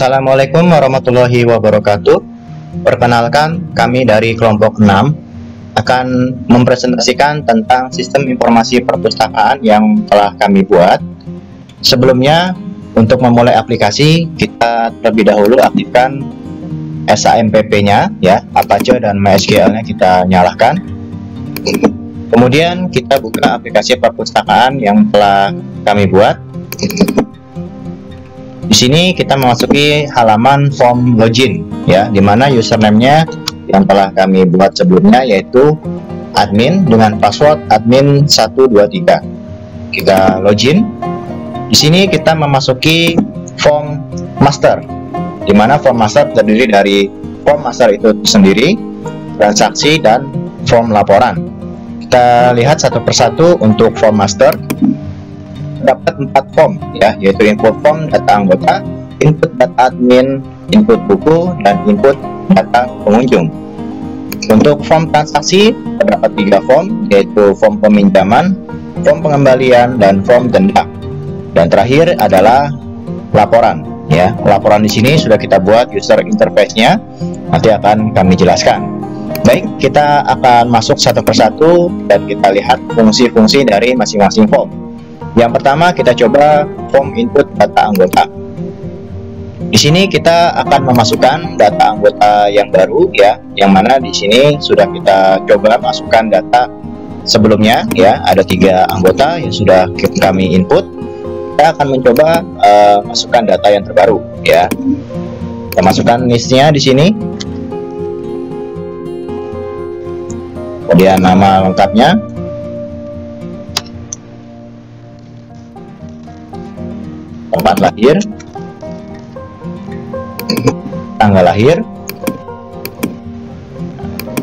Assalamualaikum warahmatullahi wabarakatuh. Perkenalkan, kami dari kelompok 6 akan mempresentasikan tentang sistem informasi perpustakaan yang telah kami buat. Sebelumnya, untuk memulai aplikasi, kita terlebih dahulu aktifkan SAMPP-nya, ya, Apache dan MySQL-nya kita nyalakan. Kemudian kita buka aplikasi perpustakaan yang telah kami buat. Di sini kita memasuki halaman form login, ya, di mana username-nya yang telah kami buat sebelumnya yaitu admin dengan password admin 123. Kita login. Di sini kita memasuki form master, di mana form master terdiri dari form master itu sendiri, transaksi, dan form laporan. Kita lihat satu persatu. Untuk form master dapat 4 form, ya, yaitu input form data anggota, input data admin, input buku, dan input data pengunjung. Untuk form transaksi terdapat 3 form, yaitu form peminjaman, form pengembalian, dan form denda. Dan terakhir adalah laporan, ya. Laporan di sini sudah kita buat user interface-nya, nanti akan kami jelaskan. Baik, kita akan masuk satu persatu dan kita lihat fungsi-fungsi dari masing-masing form. Yang pertama, kita coba form input data anggota. Di sini kita akan memasukkan data anggota yang baru, ya, yang mana di sini sudah kita coba masukkan data sebelumnya, ya. Ada 3 anggota yang sudah kami input. Kita akan mencoba masukkan data yang terbaru, ya. Kita masukkan listnya di sini. Kemudian nama lengkapnya, tempat lahir, tanggal lahir,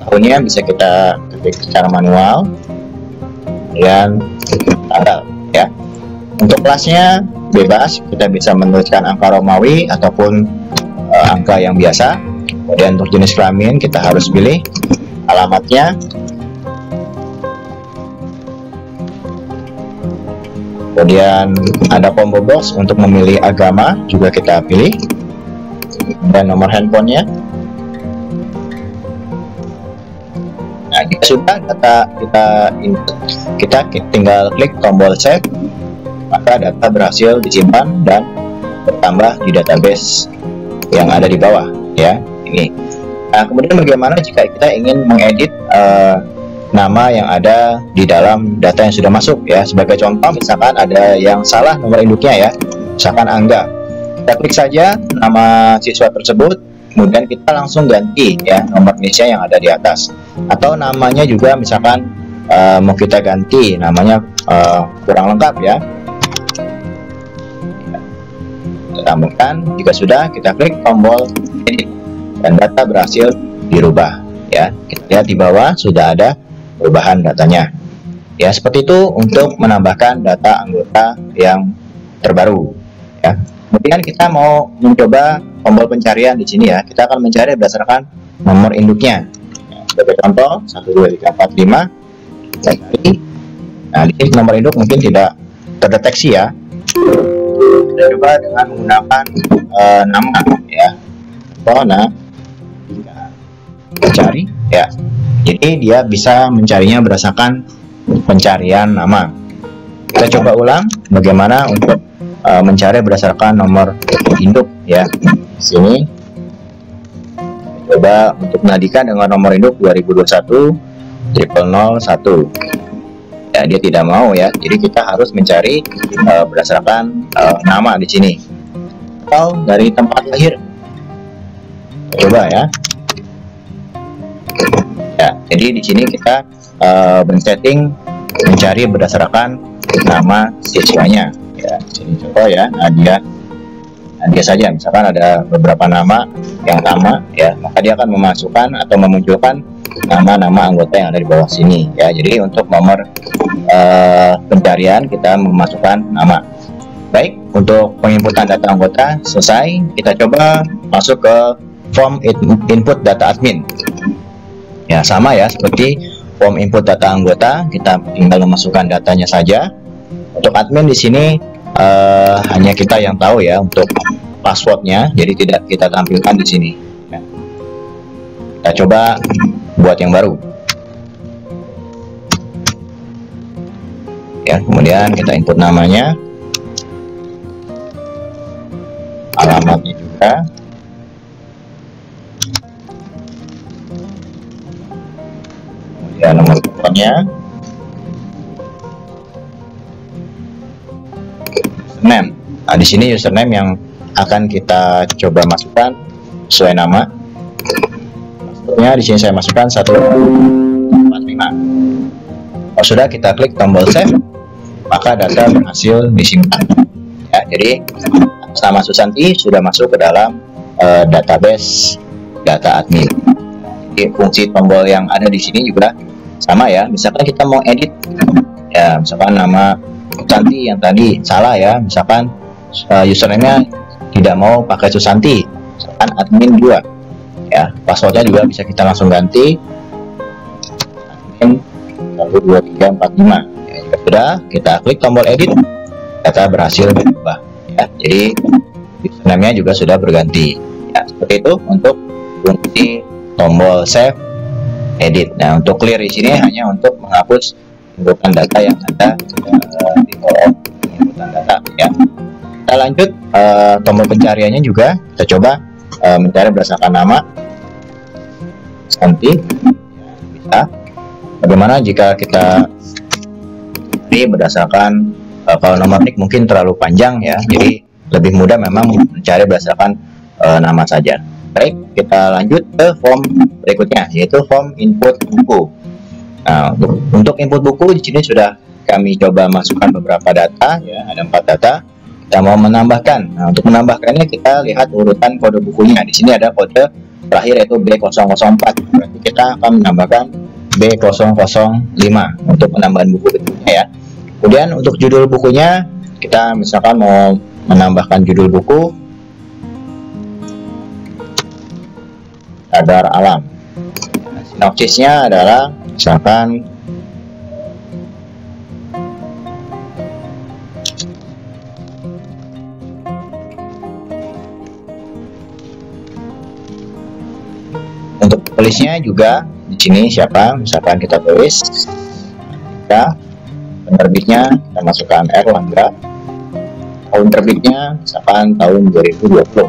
tahunnya bisa kita ketik secara manual, dan tanggal, ya. Untuk kelasnya bebas, kita bisa menuliskan angka Romawi ataupun angka yang biasa. Kemudian untuk jenis kelamin kita harus pilih, alamatnya, kemudian ada combo box untuk memilih agama juga kita pilih, dan nomor handphonenya. Nah, jika sudah data kita input, kita tinggal klik tombol save, maka data berhasil disimpan dan bertambah di database yang ada di bawah, ya. Ini. Nah, kemudian bagaimana jika kita ingin mengedit nama yang ada di dalam data yang sudah masuk, ya. Sebagai contoh, misalkan ada yang salah nomor induknya, ya, misalkan Angga, kita klik saja nama siswa tersebut, kemudian kita langsung ganti, ya, nomor Indonesia yang ada di atas. Atau namanya juga misalkan mau kita ganti namanya kurang lengkap, ya. Kita tambahkan. Jika sudah, kita klik tombol edit dan data berhasil dirubah, ya. Kita lihat di bawah sudah ada perubahan datanya, ya. Seperti itu untuk menambahkan data anggota yang terbaru, ya. Kemudian kita mau mencoba tombol pencarian di sini, ya. Kita akan mencari berdasarkan nomor induknya, ya. Sebagai contoh 1, 2, 3, 4, 5. Kita cari. Nah, di sini nomor induk mungkin tidak terdeteksi, ya. Kita coba dengan menggunakan nama, ya. Nah, kita cari, ya. Jadi dia bisa mencarinya berdasarkan pencarian nama. Kita coba ulang bagaimana untuk mencari berdasarkan nomor induk, ya. Di sini coba untuk menadikan dengan nomor induk 2021 0001. Ya, dia tidak mau, ya. Jadi kita harus mencari berdasarkan nama di sini. Atau dari tempat lahir. Coba, ya. Ya, jadi di sini kita men-setting mencari berdasarkan nama siswanya, ya. Di sini contoh, ya, Nadia saja. Misalkan ada beberapa nama yang sama, ya, maka dia akan memasukkan atau memunculkan nama-nama anggota yang ada di bawah sini, ya. Jadi untuk nomor pencarian kita memasukkan nama. Baik, untuk penginputan data anggota selesai. Kita coba masuk ke form input data admin. Ya, sama, ya, seperti form input data anggota, kita tinggal memasukkan datanya saja. Untuk admin di sini hanya kita yang tahu, ya, untuk passwordnya, jadi tidak kita tampilkan di sini. Ya. Kita coba buat yang baru. Ya, kemudian kita input namanya, alamatnya juga, kemudian nomor teleponnya, username. Nah, di sini username yang akan kita coba masukkan sesuai nama. Maksudnya di sini saya masukkan 145. Kalau sudah, kita klik tombol save, maka data berhasil disimpan. Ya, jadi nama Susanti sudah masuk ke dalam database data admin. Jadi fungsi tombol yang ada di sini juga sama ya. Misalkan kita mau edit, ya misalkan nama Susanti yang tadi salah ya, misalkan username-nya tidak mau pakai Susanti, misalkan admin 2 ya, passwordnya juga bisa kita langsung ganti admin 12345 ya. Jika sudah, kita klik tombol edit, data berhasil berubah ya, jadi username-nya juga sudah berganti ya. Seperti itu untuk fungsi tombol save edit. Nah, untuk clear di sini hanya untuk menghapus inputan data yang ada di kolom inputan data ya. Kita lanjut, tombol pencariannya juga kita coba mencari berdasarkan nama Santi ya, bisa. Bagaimana jika kita cari berdasarkan kalau nomor NIK mungkin terlalu panjang ya, jadi lebih mudah memang mencari berdasarkan nama saja. Baik, kita lanjut ke form berikutnya, yaitu form input buku. Nah, untuk input buku di sini sudah kami coba masukkan beberapa data ya, ada 4 data. Kita mau menambahkan. Nah, untuk menambahkannya kita lihat urutan kode bukunya. Di sini ada kode terakhir yaitu B004. Berarti kita akan menambahkan B005 untuk penambahan buku berikutnya ya. Kemudian untuk judul bukunya, kita misalkan mau menambahkan judul buku Radar Alam. Nah, sinopsisnya adalah misalkan untuk tulisnya juga di sini siapa, misalkan kita tulis kita, penerbitnya kita masukkan Erlangga, tahun terbitnya misalkan tahun 2020.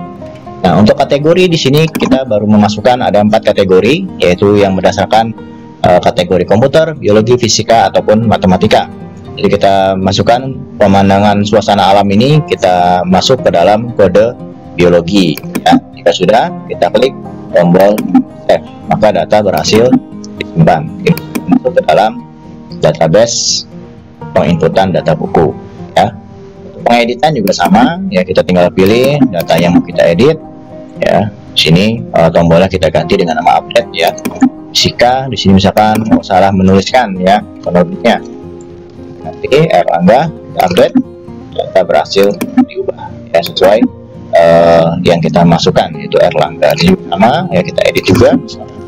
Nah, untuk kategori di sini kita baru memasukkan ada 4 kategori, yaitu yang berdasarkan kategori komputer, biologi, fisika ataupun matematika. Jadi kita masukkan pemandangan suasana alam ini, kita masuk ke dalam kode biologi ya. Jika sudah, kita klik tombol save, maka data berhasil disimpan masuk ke dalam database penginputan data buku ya. Untuk pengeditan juga sama ya, kita tinggal pilih data yang mau kita edit ya. Sini tombolnya kita ganti dengan nama update ya. Fisika di sini misalkan mau salah menuliskan ya penerbitnya, nanti Erlangga update, data berhasil diubah ya sesuai yang kita masukkan, yaitu Erlangga. Ini sama ya, kita edit juga misalkan.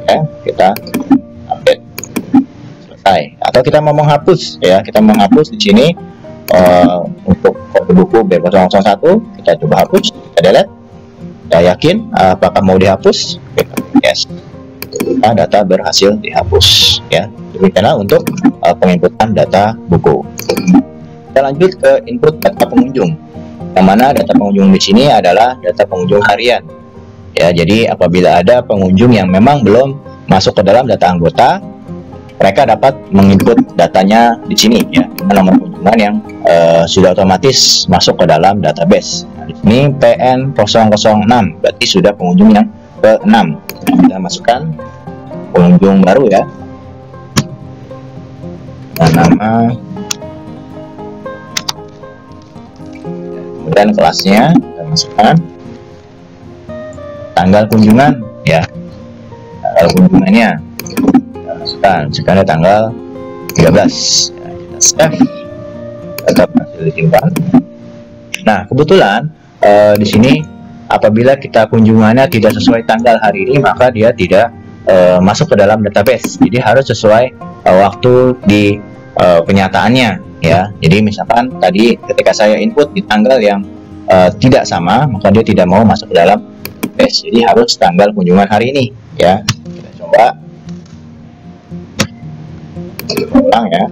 Ya, kita update, selesai. Atau kita mau menghapus ya, kita menghapus di sini untuk kode buku B001, kita coba hapus, kita delete. Kita yakin apakah mau dihapus, kita yes, data berhasil dihapus ya. Demikianlah untuk penginputan data buku. Kita lanjut ke input data pengunjung, yang mana data pengunjung di sini adalah data pengunjung harian ya. Jadi apabila ada pengunjung yang memang belum masuk ke dalam data anggota, mereka dapat menginput datanya di sini ya, dengan nomor kunjungan yang sudah otomatis masuk ke dalam database. Nah, di sini PN006 berarti sudah pengunjung yang ke-6. Kita masukkan pengunjung baru ya, nah, nama, kemudian kelasnya kita masukkan, tanggal kunjungan ya, tanggal kunjungannya kita masukkan, sekarang tanggal 13 ya, kita save, tetap hasil disimpan. Nah, kebetulan di sini apabila kita kunjungannya tidak sesuai tanggal hari ini, maka dia tidak masuk ke dalam database. Jadi harus sesuai waktu di penyataannya ya. Jadi misalkan tadi ketika saya input di tanggal yang tidak sama, maka dia tidak mau masuk ke dalam base. Jadi harus tanggal kunjungan hari ini ya. Kita coba ulang ya.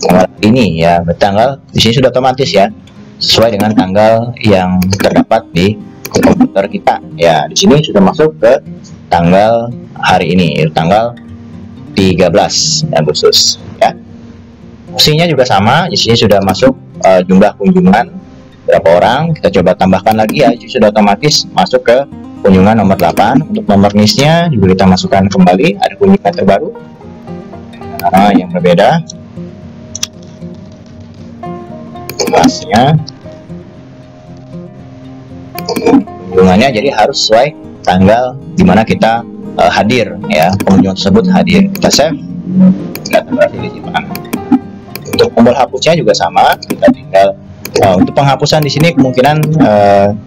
Tanggal ini ya, bertanggal di sini sudah otomatis ya, sesuai dengan tanggal yang terdapat di komputer kita ya. Di sini sudah masuk ke tanggal hari ini, yaitu tanggal 13 Agustus ya. Fungsinya juga sama, di sini sudah masuk jumlah kunjungan berapa orang. Kita coba tambahkan lagi ya, sudah otomatis masuk ke kunjungan nomor 8. Untuk nomor NIS-nya juga kita masukkan kembali, ada kunjungan terbaru yang berbeda kelasnya, kunjungannya, jadi harus sesuai tanggal dimana kita hadir ya, pengunjung tersebut hadir. Kita save, kita berarti disimpan. Untuk tombol hapusnya juga sama, kita tinggal untuk penghapusan di sini kemungkinan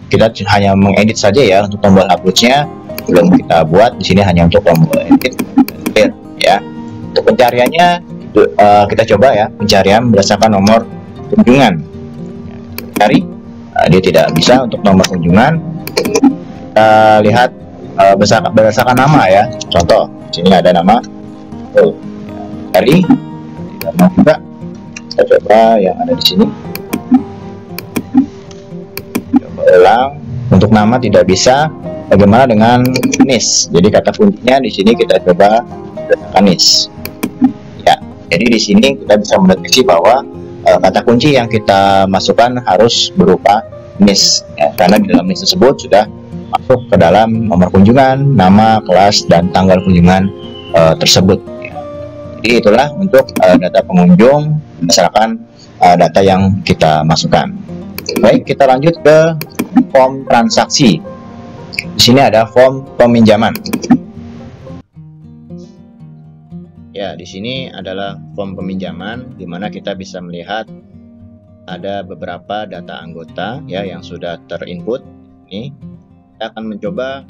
kita hanya mengedit saja ya. Untuk tombol hapusnya belum kita buat, di sini hanya untuk tombol edit ya. Untuk pencariannya kita coba ya, pencarian berdasarkan nomor kunjungan. Cari, dia tidak bisa untuk nomor kunjungan. Kita lihat berdasarkan nama ya. Contoh, sini ada nama. Cari, tidak mau juga. Kita coba yang ada di sini. Coba ulang. Untuk nama tidak bisa. Bagaimana dengan NIS? Jadi kata kuncinya di sini kita coba berdasarkan NIS. Ya, jadi di sini kita bisa mendeteksi bahwa kata kunci yang kita masukkan harus berupa NIS ya, karena di dalam NIS tersebut sudah masuk ke dalam nomor kunjungan, nama, kelas, dan tanggal kunjungan tersebut ya. Jadi itulah untuk data pengunjung berdasarkan data yang kita masukkan. Baik, kita lanjut ke form transaksi. Di sini ada form peminjaman. Ya, di sini adalah form peminjaman di mana kita bisa melihat ada beberapa data anggota ya yang sudah terinput. Ini kita akan mencoba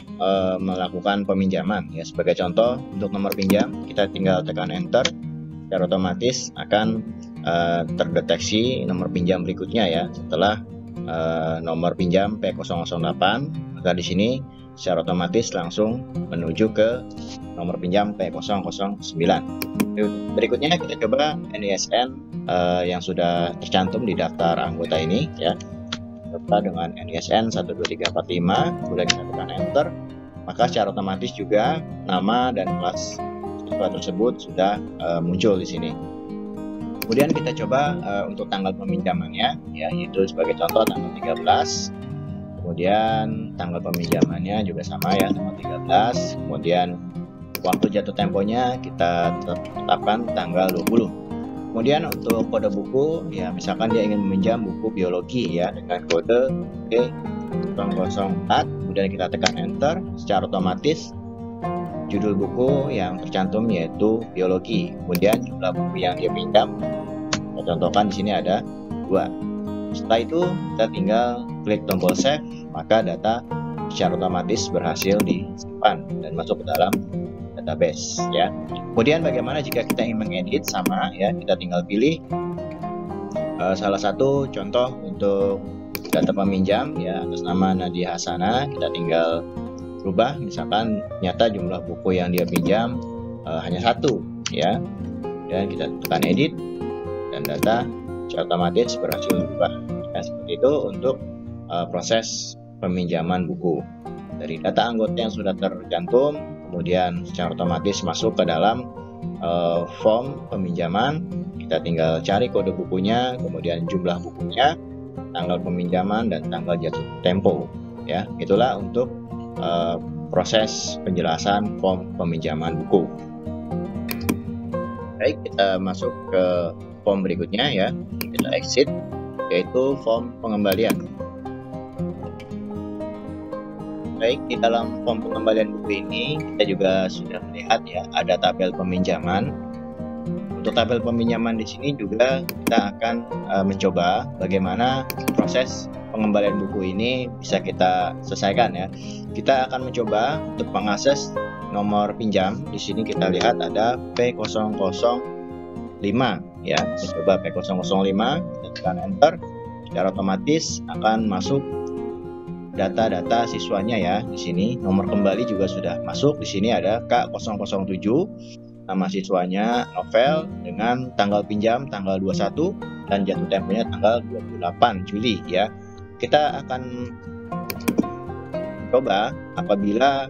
melakukan peminjaman ya. Sebagai contoh, untuk nomor pinjam kita tinggal tekan enter, secara otomatis akan terdeteksi nomor pinjam berikutnya ya. Setelah nomor pinjam P008, maka di sini secara otomatis langsung menuju ke nomor pinjam P009. Berikutnya kita coba NISN yang sudah tercantum di daftar anggota ini ya. Coba dengan NISN 12345, kemudian kita tekan enter, maka secara otomatis juga nama dan kelas siswa tersebut sudah muncul di sini. Kemudian kita coba untuk tanggal peminjamannya ya, yaitu sebagai contoh tanggal 13. Kemudian tanggal peminjamannya juga sama ya, tanggal 13. Kemudian waktu jatuh temponya kita tetapkan tanggal 20. Kemudian untuk kode buku ya, misalkan dia ingin meminjam buku biologi ya dengan kode B004, kemudian kita tekan enter, secara otomatis judul buku yang tercantum yaitu biologi. Kemudian jumlah buku yang dia pinjam, kita contohkan di sini ada 2. Setelah itu kita tinggal klik tombol save, maka data secara otomatis berhasil disimpan dan masuk ke dalam database ya. Kemudian bagaimana jika kita ingin mengedit? Sama ya, kita tinggal pilih salah satu contoh untuk data peminjam ya, atas nama Nadia Hasana. Kita tinggal rubah, misalkan nyata jumlah buku yang dia pinjam hanya 1 ya, dan kita tekan edit dan data secara otomatis berhasil berubah ya. Seperti itu untuk proses peminjaman buku. Dari data anggota yang sudah tercantum, kemudian secara otomatis masuk ke dalam form peminjaman. Kita tinggal cari kode bukunya, kemudian jumlah bukunya, tanggal peminjaman, dan tanggal jatuh tempo ya. Itulah untuk proses penjelasan form peminjaman buku. Baik, kita masuk ke form berikutnya ya. Kita exit, yaitu form pengembalian. Baik, di dalam form pengembalian buku ini kita juga sudah melihat ya, ada tabel peminjaman. Untuk tabel peminjaman di sini juga kita akan mencoba bagaimana proses pengembalian buku ini bisa kita selesaikan ya. Kita akan mencoba untuk mengakses nomor pinjam. Di sini kita lihat ada P005 ya. Kita coba P005, kita tekan enter, secara otomatis akan masuk data-data siswanya ya. Di sini nomor kembali juga sudah masuk. Di sini ada K007, nama siswanya Novel, dengan tanggal pinjam tanggal 21 dan jatuh temponya tanggal 28 Juli ya. Kita akan coba apabila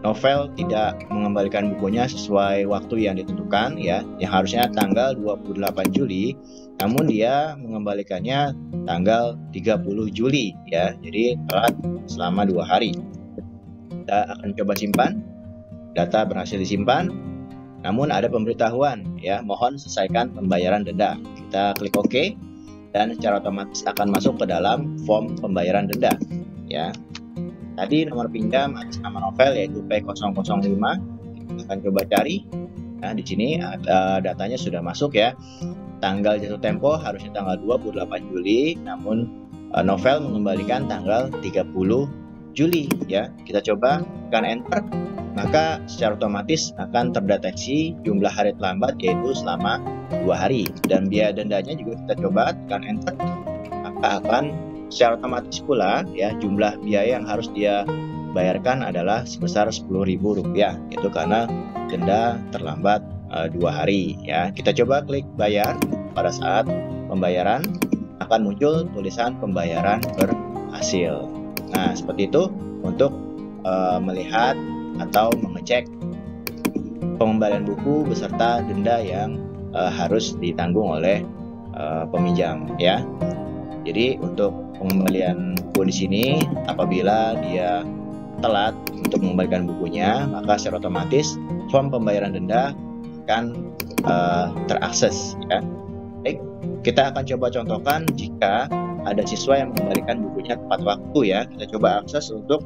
Novel tidak mengembalikan bukunya sesuai waktu yang ditentukan ya, yang harusnya tanggal 28 Juli, namun dia mengembalikannya tanggal 30 Juli ya, jadi telat selama 2 hari. Kita akan coba simpan, data berhasil disimpan, namun ada pemberitahuan ya, mohon selesaikan pembayaran denda. Kita klik OK dan secara otomatis akan masuk ke dalam form pembayaran denda ya. Tadi nomor pinjam atas nama Novel yaitu P005. Kita akan coba cari. Nah, di sini datanya sudah masuk ya. Tanggal jatuh tempo harusnya tanggal 28 Juli, namun Novel mengembalikan tanggal 30 Juli ya. Kita coba tekan enter, maka secara otomatis akan terdeteksi jumlah hari terlambat yaitu selama 2 hari, dan biaya dendanya juga kita coba tekan enter, maka akan secara otomatis pula ya jumlah biaya yang harus dia bayarkan adalah sebesar Rp10.000 itu karena denda terlambat 2 hari ya. Kita coba klik bayar. Pada saat pembayaran akan muncul tulisan pembayaran berhasil. Nah, seperti itu untuk melihat atau mengecek pengembalian buku beserta denda yang harus ditanggung oleh peminjam ya. Jadi untuk pengembalian buku di sini, apabila dia telat untuk mengembalikan bukunya, maka secara otomatis form pembayaran denda akan terakses ya. Baik, kita akan coba contohkan jika ada siswa yang mengembalikan bukunya tepat waktu ya. Kita coba akses untuk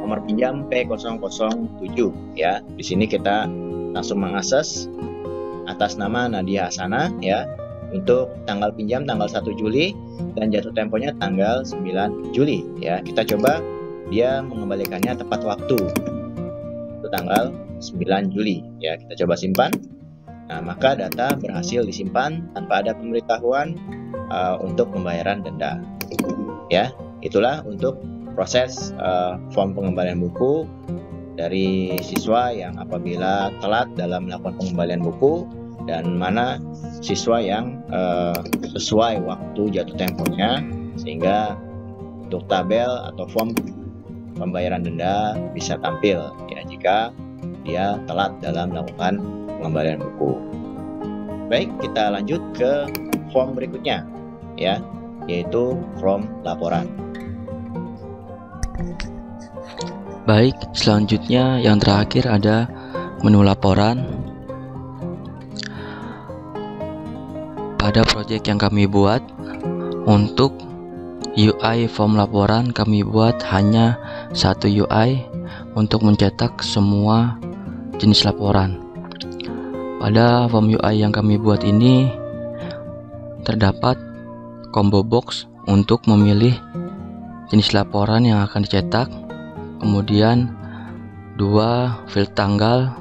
nomor pinjam P007 ya. Di sini kita langsung mengakses atas nama Nadia Hasanah ya. Untuk tanggal pinjam tanggal 1 Juli dan jatuh temponya tanggal 9 Juli ya. Kita coba dia mengembalikannya tepat waktu, itu tanggal 9 Juli ya. Kita coba simpan. Nah, maka data berhasil disimpan tanpa ada pemberitahuan untuk pembayaran denda ya. Itulah untuk proses form pengembalian buku dari siswa yang apabila telat dalam melakukan pengembalian buku, dan mana siswa yang sesuai waktu jatuh temponya, sehingga untuk tabel atau form pembayaran denda bisa tampil ya jika dia telat dalam melakukan pengembalian buku. Baik, kita lanjut ke form berikutnya ya, yaitu form laporan. Baik, selanjutnya yang terakhir ada menu laporan. Pada proyek yang kami buat untuk UI form laporan, kami buat hanya satu UI untuk mencetak semua jenis laporan. Pada form UI yang kami buat ini terdapat combo box untuk memilih jenis laporan yang akan dicetak, kemudian 2 field tanggal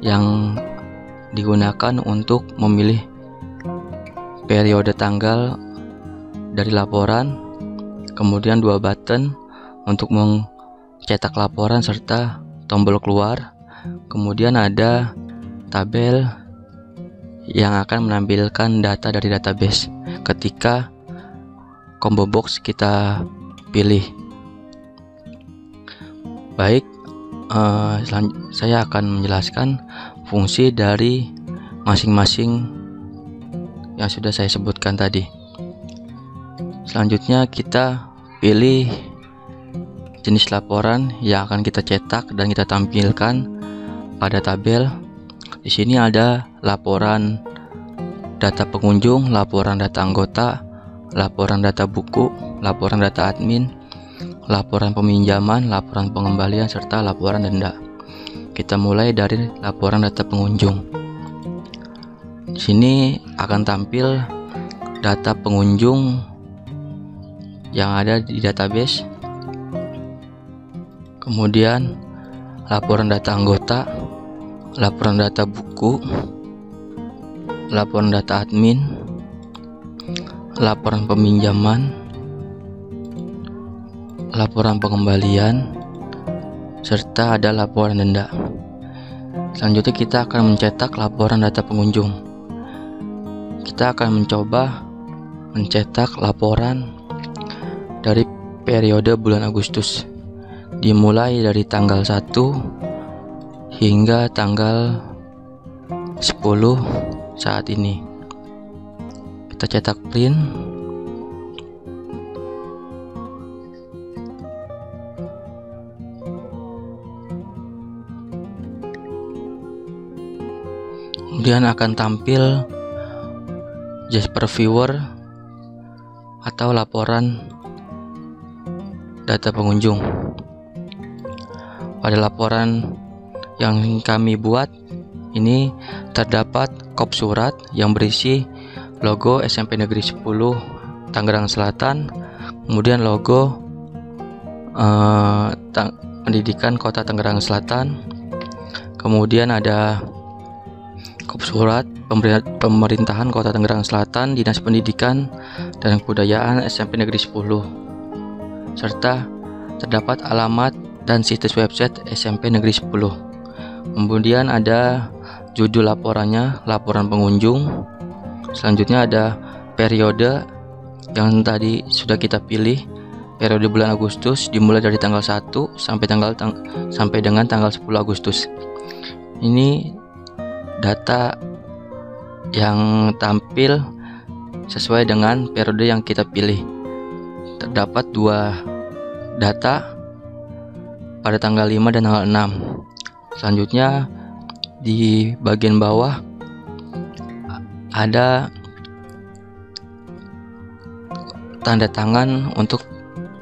yang digunakan untuk memilih periode tanggal dari laporan, kemudian 2 button untuk mencetak laporan serta tombol keluar, kemudian ada tabel yang akan menampilkan data dari database ketika combo box kita pilih. Baik, saya akan menjelaskan fungsi dari masing-masing yang sudah saya sebutkan tadi. Selanjutnya kita pilih jenis laporan yang akan kita cetak dan kita tampilkan pada tabel. Di sini ada laporan data pengunjung, laporan data anggota, laporan data buku, laporan data admin, laporan peminjaman, laporan pengembalian, serta laporan denda. Kita mulai dari laporan data pengunjung. Di sini akan tampil data pengunjung yang ada di database, kemudian laporan data anggota, laporan data buku, laporan data admin, laporan peminjaman, laporan pengembalian, serta ada laporan denda. Selanjutnya kita akan mencetak laporan data pengunjung. Kita akan mencoba mencetak laporan dari periode bulan Agustus, dimulai dari tanggal 1 hingga tanggal 10 saat ini. Kita cetak print. Kemudian akan tampil Jasper Viewer atau laporan data pengunjung. Pada laporan yang kami buat ini terdapat kop surat yang berisi logo SMP Negeri 10 Tangerang Selatan, kemudian logo Pendidikan Kota Tangerang Selatan, kemudian ada kop surat Pemerintahan Kota Tangerang Selatan, Dinas Pendidikan dan Kebudayaan SMP Negeri 10, serta terdapat alamat dan situs website SMP Negeri 10. Kemudian ada judul laporannya, laporan pengunjung. Selanjutnya ada periode yang tadi sudah kita pilih, periode bulan Agustus dimulai dari tanggal 1 sampai dengan tanggal 10 Agustus. Ini data yang tampil sesuai dengan periode yang kita pilih. Terdapat 2 data pada tanggal 5 dan tanggal 6. Selanjutnya di bagian bawah ada tanda tangan untuk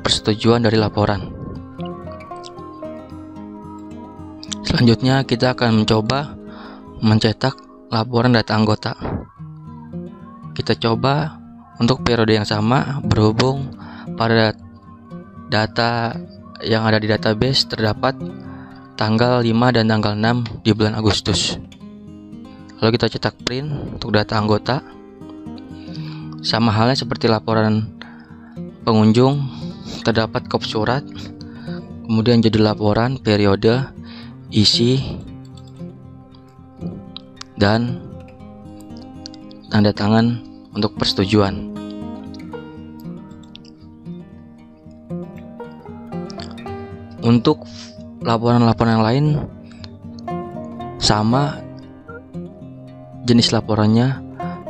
persetujuan dari laporan. Selanjutnya kita akan mencoba mencetak laporan data anggota. Kita coba untuk periode yang sama, berhubung pada data yang ada di database terdapat tanggal 5 dan tanggal 6 di bulan Agustus. Lalu kita cetak print untuk data anggota. Sama halnya seperti laporan pengunjung, terdapat kop surat, kemudian judul laporan, periode, isi, dan tanda tangan untuk persetujuan. Untuk laporan-laporan yang lain sama jenis laporannya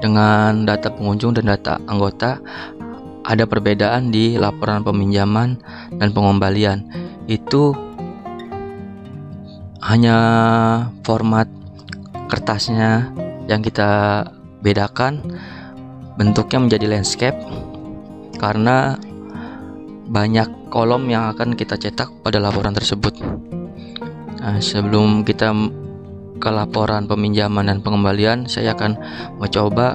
dengan data pengunjung dan data anggota. Ada perbedaan di laporan peminjaman dan pengembalian. Itu hanya format kertasnya yang kita bedakan, bentuknya menjadi landscape karena banyak kolom yang akan kita cetak pada laporan tersebut. Sebelum kita ke laporan peminjaman dan pengembalian, saya akan mencoba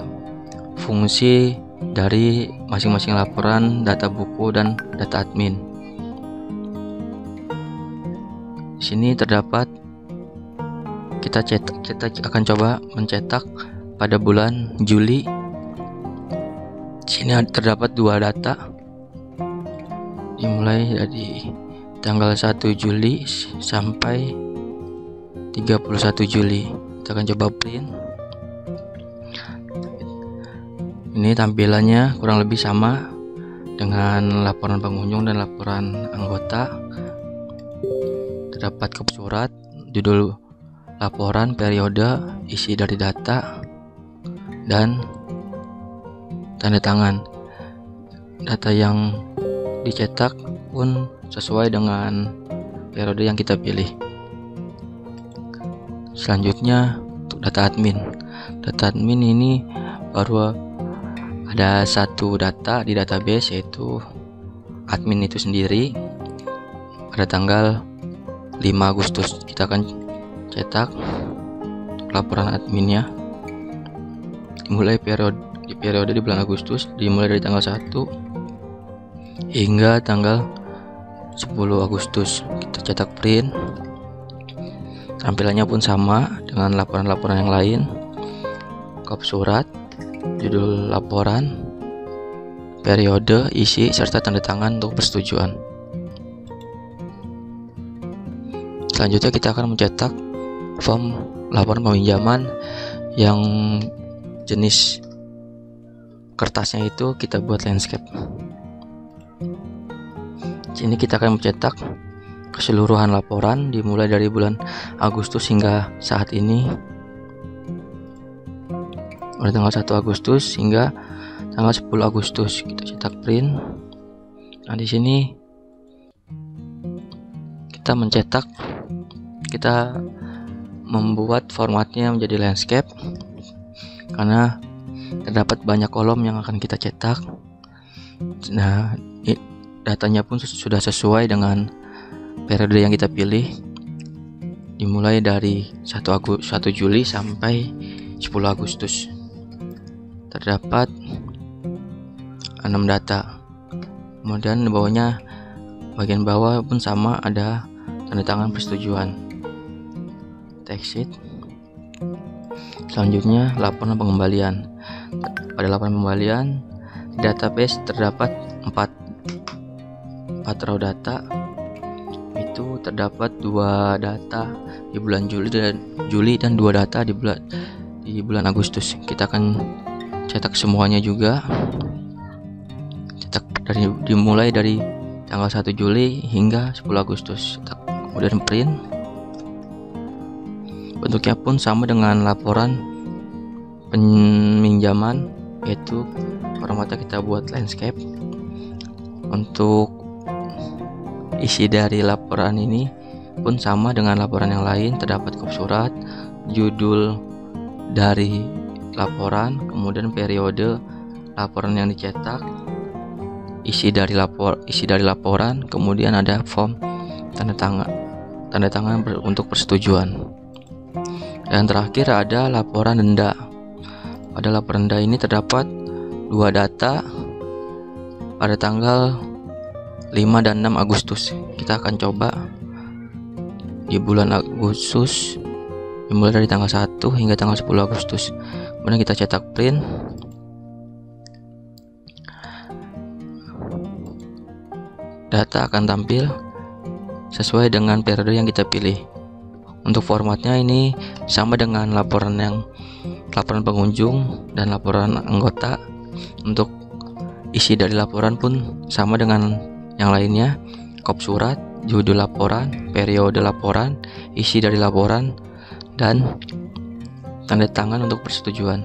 fungsi dari masing-masing laporan, data buku dan data admin. Di sini terdapat kita akan coba mencetak pada bulan Juli. Di sini terdapat 2 data, dimulai dari tanggal 1 Juli sampai 31 Juli. Kita akan coba print. Ini tampilannya kurang lebih sama dengan laporan pengunjung dan laporan anggota. Terdapat kop surat, judul laporan, periode, isi dari data, dan tanda tangan. Data yang dicetak pun sesuai dengan periode yang kita pilih. Selanjutnya untuk data admin. Data admin ini baru ada 1 data di database, yaitu admin itu sendiri pada tanggal 5 Agustus. Kita akan cetak untuk laporan adminnya, dimulai periode di bulan Agustus, dimulai dari tanggal 1 hingga tanggal 10 Agustus. Kita cetak print. Tampilannya pun sama dengan laporan-laporan yang lain. kop surat, judul laporan, periode, isi, serta tanda tangan untuk persetujuan. Selanjutnya kita akan mencetak form laporan peminjaman yang jenis kertasnya itu kita buat landscape. Sini kita akan mencetak keseluruhan laporan dimulai dari bulan Agustus hingga saat ini, mulai tanggal 1 Agustus hingga tanggal 10 Agustus. Kita cetak print. Nah, di sini kita membuat formatnya menjadi landscape karena terdapat banyak kolom yang akan kita cetak. Nah, datanya pun sudah sesuai dengan periode yang kita pilih, dimulai dari 1 Juli sampai 10 Agustus. Terdapat 6 data. Kemudian bagian bawah pun sama, ada tanda tangan persetujuan. Text sheet. Selanjutnya laporan pengembalian. Pada laporan pengembalian, database terdapat 4 raw data. Itu terdapat 2 data di bulan Juli dan 2 data di bulan Agustus. Kita akan cetak semuanya juga. Cetak dimulai dari tanggal 1 Juli hingga 10 Agustus. Cetak, kemudian print. Bentuknya pun sama dengan laporan peminjaman, yaitu formatnya kita buat landscape. Untuk isi dari laporan ini pun sama dengan laporan yang lain, terdapat kop surat, judul dari laporan, kemudian periode laporan yang dicetak, isi dari laporan, kemudian ada form tanda tangan untuk persetujuan. Dan terakhir ada laporan denda. Pada laporan denda ini terdapat 2 data pada tanggal 5 dan 6 Agustus. Kita akan coba di bulan Agustus dimulai dari tanggal 1 hingga tanggal 10 Agustus. Kemudian kita cetak print. Data akan tampil sesuai dengan periode yang kita pilih. Untuk formatnya ini sama dengan laporan pengunjung dan laporan anggota. Untuk isi dari laporan pun sama dengan yang lainnya, kop surat, judul laporan, periode laporan, isi dari laporan, dan tanda tangan untuk persetujuan.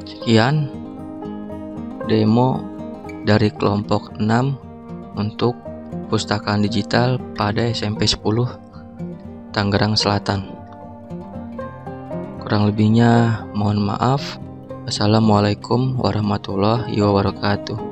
Sekian demo dari kelompok 6 untuk pustakaan digital pada SMP 10 Tangerang Selatan. Kurang lebihnya mohon maaf. Assalamualaikum warahmatullahi wabarakatuh.